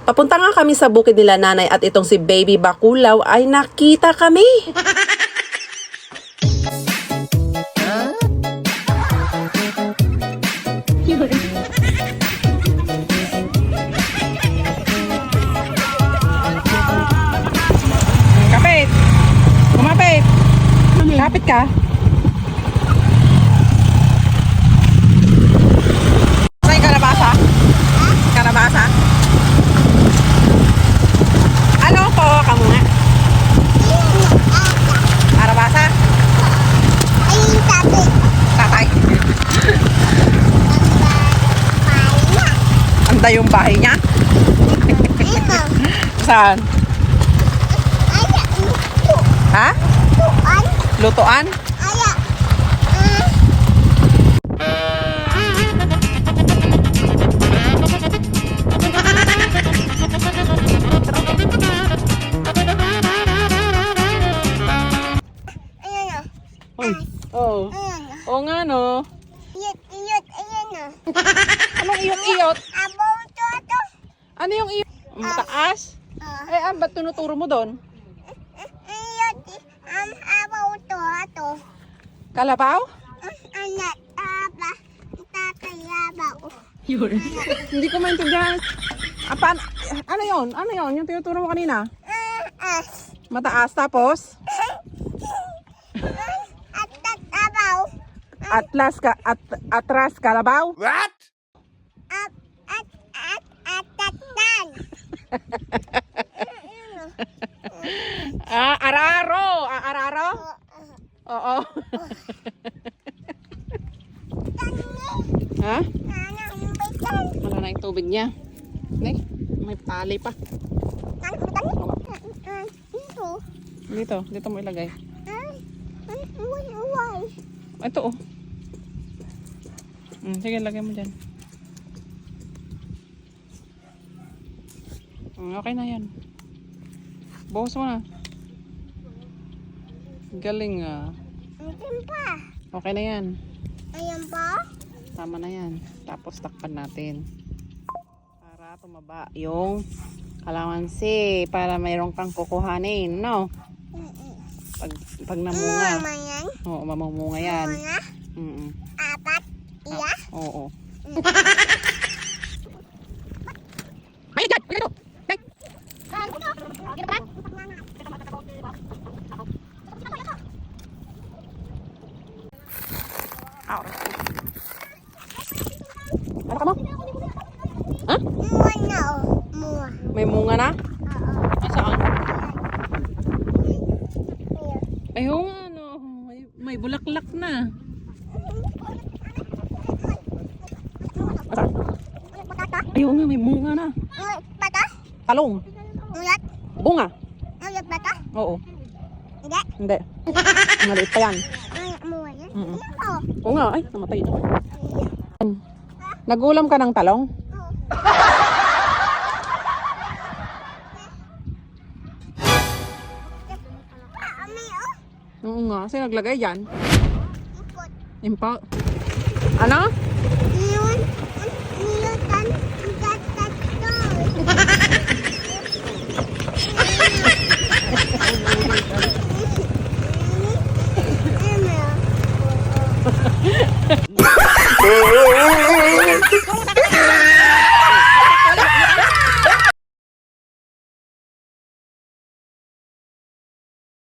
Papunta nga kami sa bukid nila nanay at itong si Baby Bakulaw ay nakita kami. Kapit! Kumapit! Kapit ka! Saan yung kalabasa? Kalabasa? Ano po? Kamu nga? Kalabasa? Tatay. Anda yung bahay niya? Saan? Ha? Lutuan? Oh. Oo nga no. Anong iyot-iyot? Ano yung iyot? Mataas? Ba't tinuturo mo doon? Kalabaw? Yun. Hindi ko maintindihan. Ano yun? Ano yun? Yung tinuturo mo kanina? Mataas tapos? Atras kalabaw? What? Araro! Araro? Oo. Ha? Wala na yung tubig niya. May tali pa. Dito mo ilagay. Ito oh. Sige, lagay mo dyan. Okay na yan. Buhos mo na. Galing ah. Okay na yan. Ayan pa? Tama na yan. Tapos takpan natin. Para tumaba yung kalamansi. Para mayroong kang kukuhanin. No? Pag namunga. Mama yan? Oo, mamunga yan. Muna? Apat? Iya? Oo. Ano ka mo? Ha? Mua na oh. Mua. May munga na? Oo. Saan? Ayan. Ayun ano. May bulaklak na. Ayun nga, may bunga na. Ulat bata? Talong. Ulat? Bunga. Ulat bata? Oo. Hindi? Hindi. Maliit pa yan. Mua yan? Mm-mm. Oo. Oo nga, ay, namatay ito. Nagulam ka ng talong? Ami oh. Oo nga, kasi naglagay dyan. Ikot. Impa. Ano?